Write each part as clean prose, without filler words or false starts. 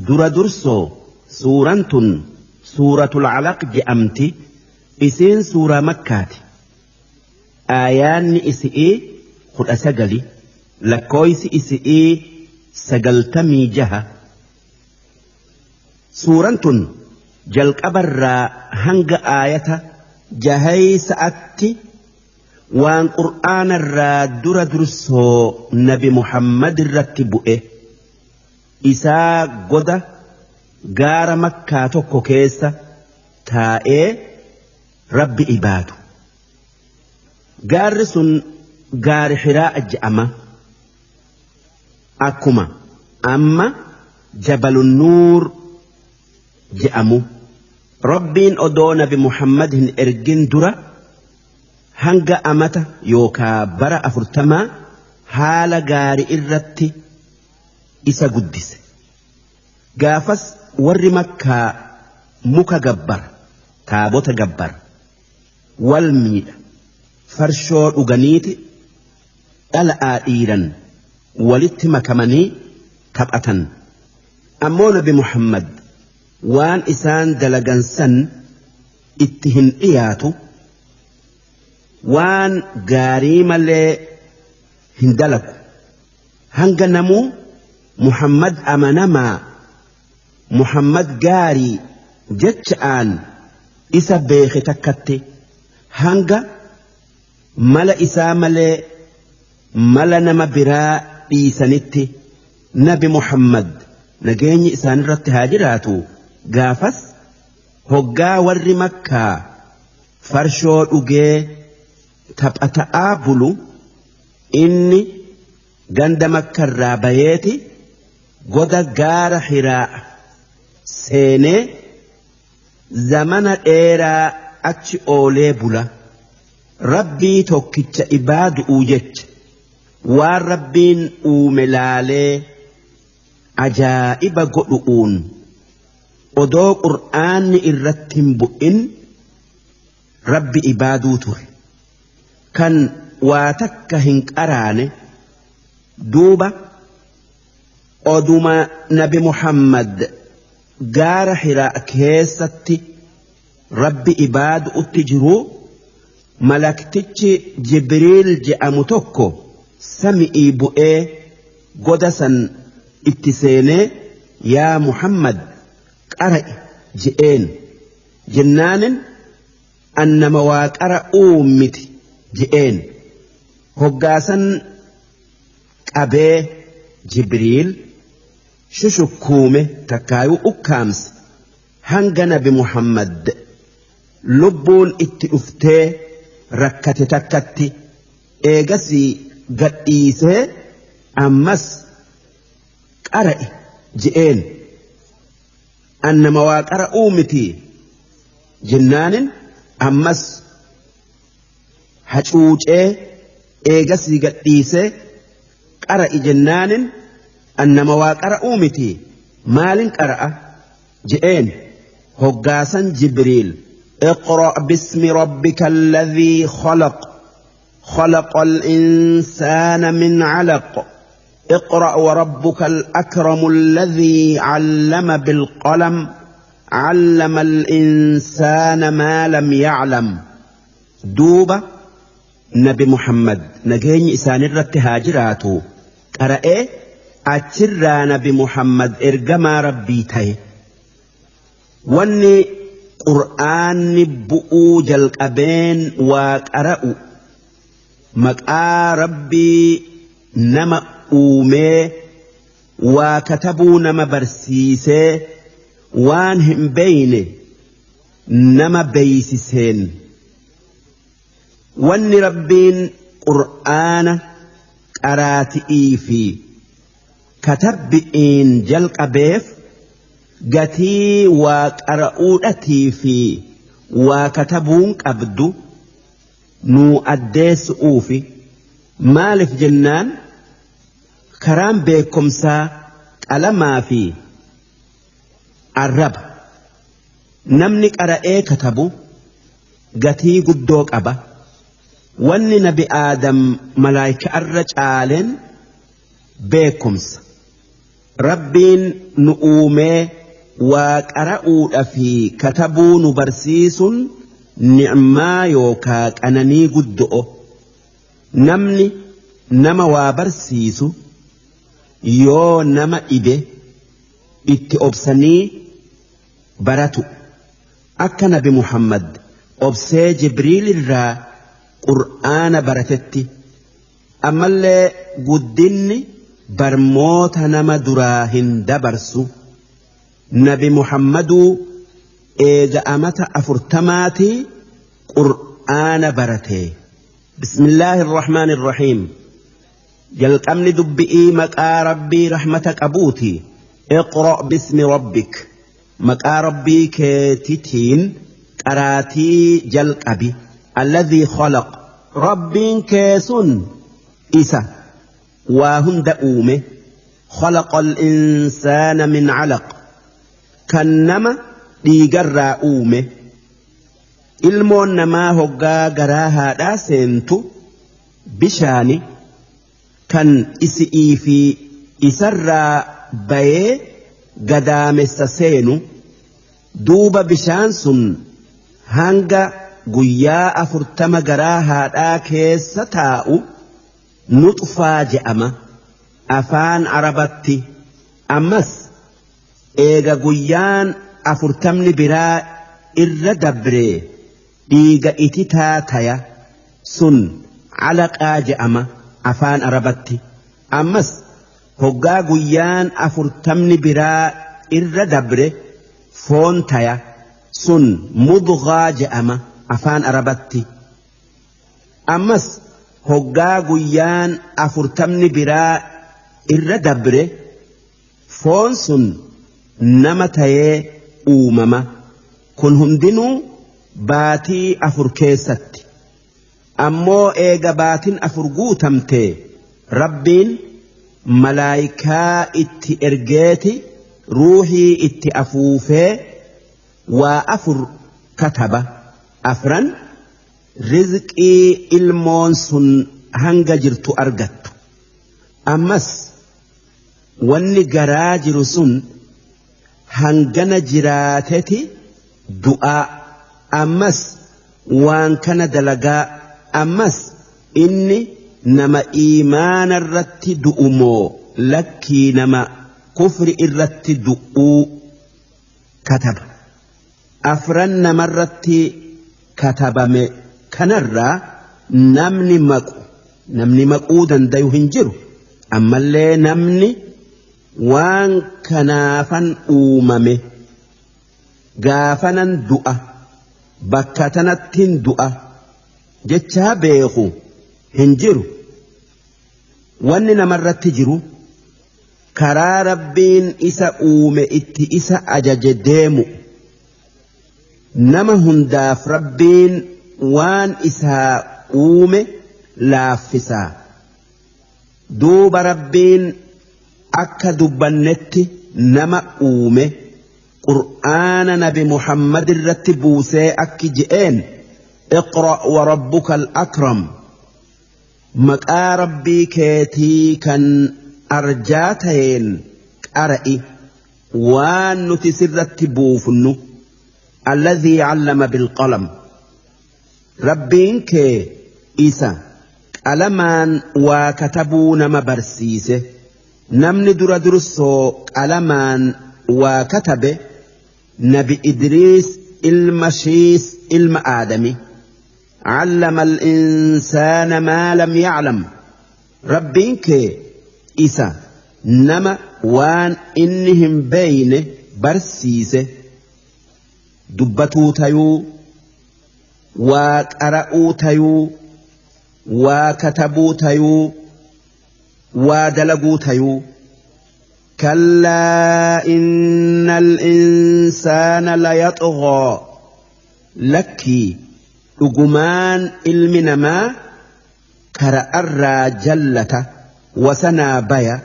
dura dursoo suuraan tun suuratul alaq je'amti isiin suuraa makkaati aayaanni isi'ii 19 lakkooysi isi'ii 96 suuraan tun jalqabarraa hanga aayata jahaysa'atti waan qur'aanarraa dura dursoo nabi muhammad irratti bu'e isaa goda gaara makkaa tokko keessa taa'ee rabbi ibaadu gaarri sun gaari hiraa'a je'ama akkuma amma jabalun nuur je'amu rabbiin odoo nabi muhammad hin ergin dura hanga amata yookaa bara 40 haala gaari irratti isa guddise gaafas warri makkaa muka gabbar taabota gabbar wal miidha farshoo dhuganiiti dhala'aa dhiiran walitti makamanii taphatan ammoo nabi muhammad waan isaan dalagansan itti hin dhiyaatu waan gaarii malee hin dalagu hanga namuu muhammad amanamaa muhammad gaarii jecha'aan isa beeke takkatti hanga mala isaa malee mala nama biraa dhiisanitti nabi muhammad nageenyi isaanirratti haa jiraatu gaafas hoggaa warri makkaa farshoo dhugee taphata'aa bulu inni ganda makkarraa bayeeti goda gaara hiraa'a seenee zamana dheeraa achi oolee bula rabbii tokkicha ibaadu'uu jecha waan rabbiin uume laalee ajaa'iba godhu'uun odoo qur'aanni irratti hin bu'in rabbi ibaaduu ture kan waa takka hin qaraane duuba oduma nabi muhammad gaara hiraa keessatti rabbi ibaadu utti jiruu malaktichi jibriil je'amu tokko sami'ii bu'ee goda san itti seenee yaa muhammad qara'i je'een jennaanin annama waa qara'uu miti je'een hoggaasan qabee jibriil shushukkuume takkaayuu ukkaamse hanga nabi muhammad lubbuun itti dhuftee rakkate takkatti eegasii gadhiisee ammas qara'i je'een annama waa qara'uu miti jennaanin ammas hacuucee eegasii gadhiisee qara'i jennaanin annama waa qara'uu miti maalin qara'a je'een hoggaasan jibriil اقرأ باسم ربك الذي خلق الإنسان من علق اقرأ وربك الأكرم الذي علم بالقلم علم الإنسان ما لم يعلم دوبة نبي محمد نجيني إسان الرت هاجراتو قرأ أتشرى نبي محمد إرجما ربي تاي واني قرآن بؤو جلقبين وقرأوا مقا ربي نما أومي وكتبوا نما برسيسي وانهم بيني نما بيسسين وان ربين قرآن قراتئي في كتبئين جلقبيف gatii waa qara'uudhatii fi waa katabuun qabdu nuu addeessuufi maaliif jennaan karaan beekumsaa qalamaa fi arraba namni qara'ee katabu gatii guddoo qaba wanni nabi aadam malaayika irra caaleen beekumsa ربين نؤومي وقرأوا في كتبوا نبرسيس نعما يوكاك أنني قدؤ نمني نما وابرسيس يو نما إبه اتئبسني براتو أكا نبي محمد أبسي جبريل الرا قرآن براتتي أما اللي قدني برموت نما دراهن دبرسو نبي محمد إيجا أمت أفرتماتي قرآن برتي بسم الله الرحمن الرحيم يلقمني دبئي مكا ربي رحمتك أبوتي اقرأ باسم ربك مكا ربي كتتين قراتي جلق أبي الذي خلق ربي كيسن إسا وهند أومه خلق الإنسان من علق كنما ديقرى أومه ilmoon namaa hoggaa garaa haadhaa seentu bishaani kan isi'ii fi isarraa bayee gadaamessa seenu duuba bishaan sun hanga guyyaa 40 garaa haadhaa keessa taa'u nuxfaa je'ama afaan arabatti ammas eega guyyaan 40 biraa irra dabree dhiiga iti taataya sun calaqaa je'ama afaan arabatti ammas hoggaa guyyaan 40 biraa irra dabre foon taya sun mudghaa je'ama afaan arabatti ammas hoggaa guyyaan 40 biraa irra dabre foon sun nama tayee uumama kun hundinuu baatii 4 keessatti ammoo eega baatiin 4 guutamte rabbiin malaayikaa itti ergeeti ruuhii itti afuufee waa 4 kataba 4 rizqii ilmoon sun hanga jirtu argattu ammas wanni garaa jiru sun hangana jiraateti du'aa ammas waan kana dalagaa ammas inni nama iimaana irratti du'umoo lakkii nama kufri irratti du'uu kataba 4 namarratti katabame kanarraa namni maquu dandayu hin jiru ammallee namni waan kanaafan uumame gaafanan du'a bakka tanattiin du'a jechaa beeku hin jiru wanni namarratti jiru karaa rabbiin isa uume itti isa ajaje deemu nama hundaaf rabbiin waan isaa uume laaffisaa duuba rabbiin akka dubbannetti nama uume qur'aana nabi muhammad irratti buusee akki je'een اقرأ وربك الأكرم مقا ربي كيتي كان أرجاتين قرئي وان نتسرت بوفن الذي علم بالقلم ربين كي إيسا ألمان وكتبون مبرسيسه نمن درسو ألمان وكتبه نبي إدريس المشيس آدمي علم الإنسان ما لم يعلم ربك إسا نما وان إنهم بين برسيسه دبتو تيو وقرأوا تيو وكتبوا تيو ودلقوا تيو كلا إن الإنسان ليطغى لكي لقمان المنما كرأر جلة وسنا بيا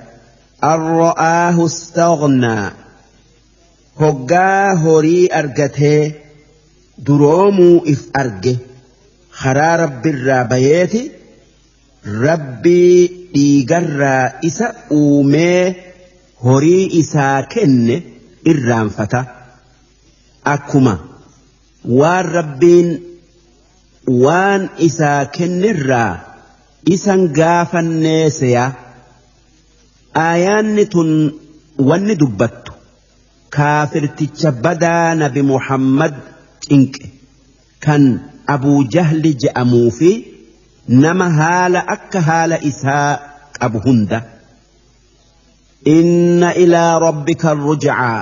الرآه استغنى هقا هوري أرقته درومو إف أرقه خرا رب الرابيات ربي إيقر إسا أومي horii isaa kenne irraanfata akkuma waan rabbiin waan isaa kennerraa isan gaafannee seya aayaanni tun wanni dubbattu kaafirticha badaa nabi Muhammad cinqe kan Abuu Jahli je'amuu fi nama haala akka haala isaa qabu hunda inna ilaa rabbika arruj'aa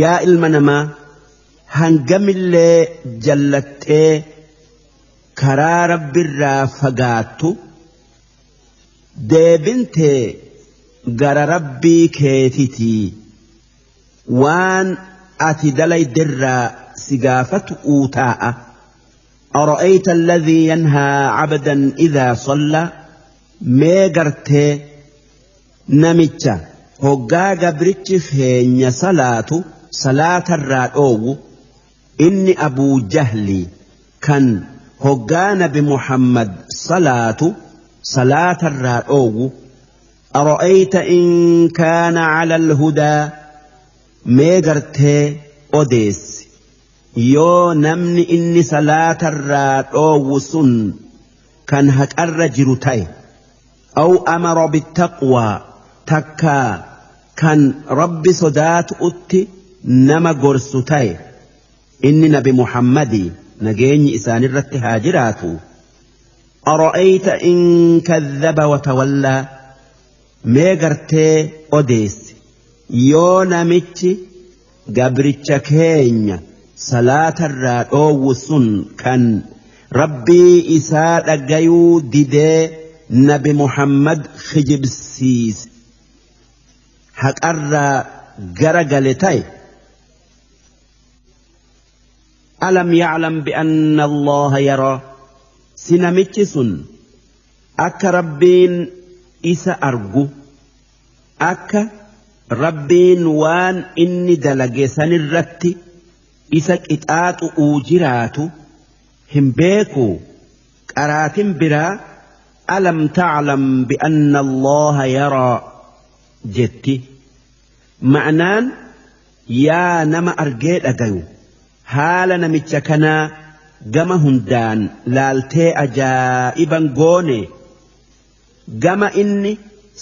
yaa ilma namaa hangamillee jallattee karaa rabbirraa fagaattu deebintee gara rabbii keetitii waan ati dalaydirraa si gaafatu uutaa'a أرأيت الذي ينهى عبدا إذا صلى ميغرتي نمتشا هقا قبرتش فين صلاة الرادو إني أبو جهلي كان هقا نبي محمد صلاة الرادو أرأيت إن كان على الهدى ميغرتي أوديس yoo namni inni salaatarraa dhoowwu sun kan haqarra jiru ta'e aw amara bittaqwaa takkaa kan rabbi sodaatu'utti nama gorsu ta'e inni nabi Muhammadii nageenyi isaanirratti haa jiraatu ara'ayta in kadhaba watawallaa mee gartee odeessi yoo namichi gabricha keenya صلاة الرادو سن كان ربي إساء لقيو ديدي نبي محمد خجب السيس حق أرى قرقلتي ألم يعلم بأن الله يرى سنمتسن أك ربين إساء أرجو أك ربين وان إني دلقي سنرتي isa qixaaxu'uu jiraatu hin beeku qaraatin biraa alam ta'lam bi'anna allaha yaraa jetti ma'naan yaa nama argee dhagayu haala namicha kanaa gama hundaan laaltee ajaa'iban goone gama inni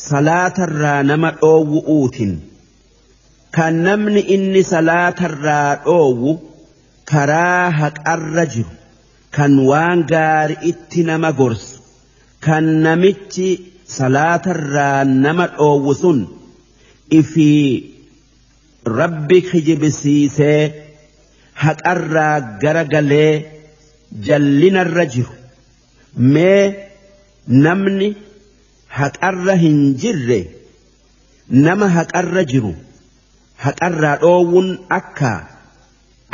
salaatarraa nama dhoowwu'uutin kan namni inni salaatarraa dhoowwu karaa haqarra jiru kan waan gaari itti nama gorsu kan namichi salaatarraa nama dhoowwu sun ifii rabbi kijibsiisee haqarraa garagalee jallinarra jiru mee namni haqarra hin jirre nama haqarra jiru haqarraa dhoowwun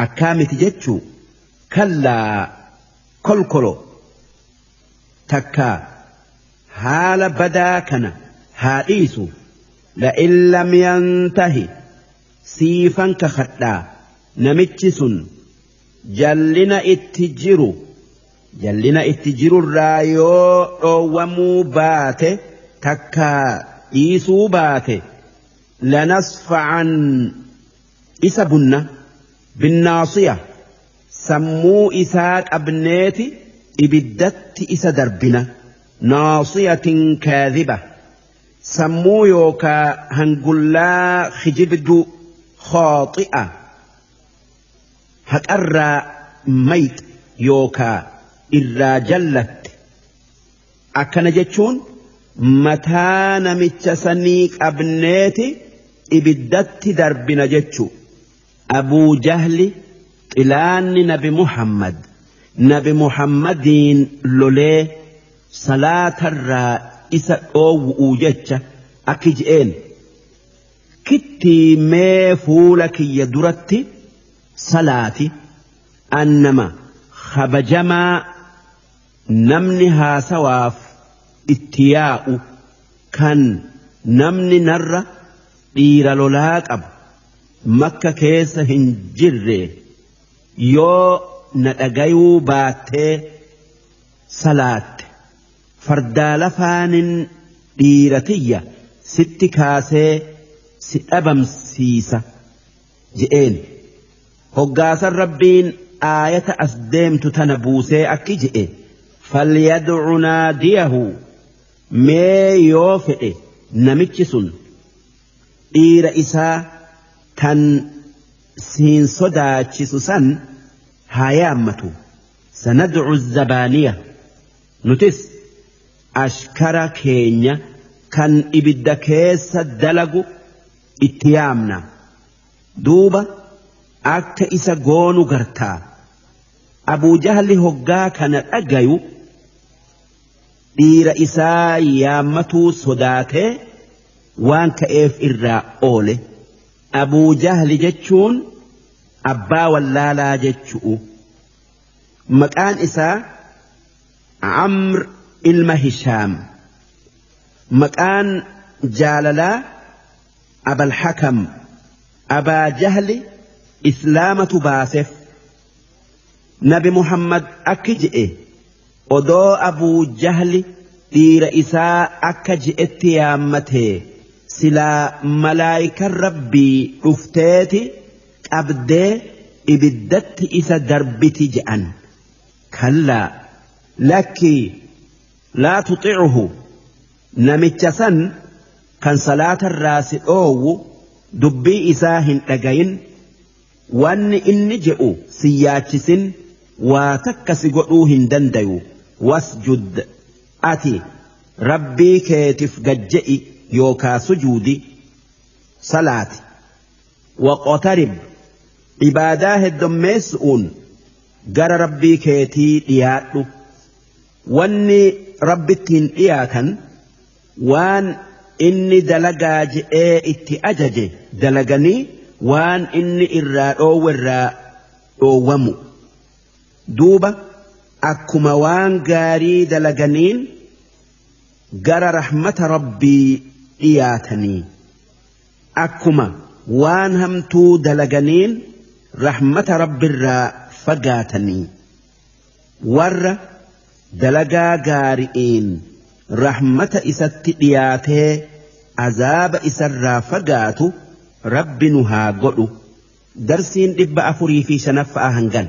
akkaamiti jechuu kallaa kolkolo takkaa haala badaa kana haa dhiisu la'in lam yantahi siifan kakadhaa namichi sun jallina itti jirurraa yoo dhoowwamuu baate takkaa dhiisuu baate لنصفعا إسا بنا بالناصية سمو إساك أبنيتي إبدت إسا دربنا ناصية كاذبة سمو يوكا هنقلا خجبدو خاطئة هكأرى ميت يوكا إرى جلت أكنا جتشون mataa namicha sanii qabneeti ibiddatti darbina jechu Abuu Jahli xilaanni nabi Muhammadiin lolee salaatarraa isa dhoowwu'uu jecha akki je'een kittii mee fuula kiyya duratti salaati annama khabajamaa namni haasawaaf ittiyaa'u kan namni narra dhiira lolaa qabu makka keessa hin jirre yoo na dhagayuu baattee salaatte fardaa lafaanin dhiiratiyya sitti kaasee si dhabamsiisa je'een hoggaasan rabbiin aayata as deemtu tana buusee akki je'e falyad'u naadiyahu mee yoo fedhe namichi sun dhiira isaa tan siin sodaachisu san haa yaammatu sanad'u zabaaniya nutis ashkara keenya kan ibidda keessa dalagu itti yaamna duuba akka isa goonu gartaa Abuu Jahli hoggaa kana dhagayu dhiira isaa yaammatuu sodaatee waan ka'eef irraa oole Abuu Jahli jechuun abbaa wallaalaa jechu'u maqaan isaa Amr ilma Hishaam maqaan jaalalaa Abal Hakam Abaa Jahli islaamatu baaseef Nabi Muhammad akki je'e odoo Abuu Jahli dhiira isaa akka je'etti yaammatee silaa malaayikan rabbii dhufteeti qabdee ibiddatti isa darbiti je'an kallaa lakkii laa tuxicuhu namicha san kan salaatarraa si dhoowwu dubbii isaa hin dhagayin wanni inni je'u si yaachisin waa takka si godhuu hin dandayu wasjud ati rabbii keetiif gajje'i yookaa sujuudi salaati waqotarib ibaadaa heddommeessu'uun gara rabbii keetii dhiyaadhu wanni rabbittiin dhiyaatan waan inni dalagaa je'ee itti ajaje dalaganii waan inni irraa dhoowwerraa dhoowwamu duuba akkuma waan gaarii dalaganiin gara rahmata rabbii dhiyaatanii akkuma waan hamtuu dalaganiin rahmata rabbiirraa fagaatanii warra dalagaa gaari'iin rahmata isatti dhiyaatee azaaba isarraa fagaatu rabbi nu haa godhu darsiin 405 hangan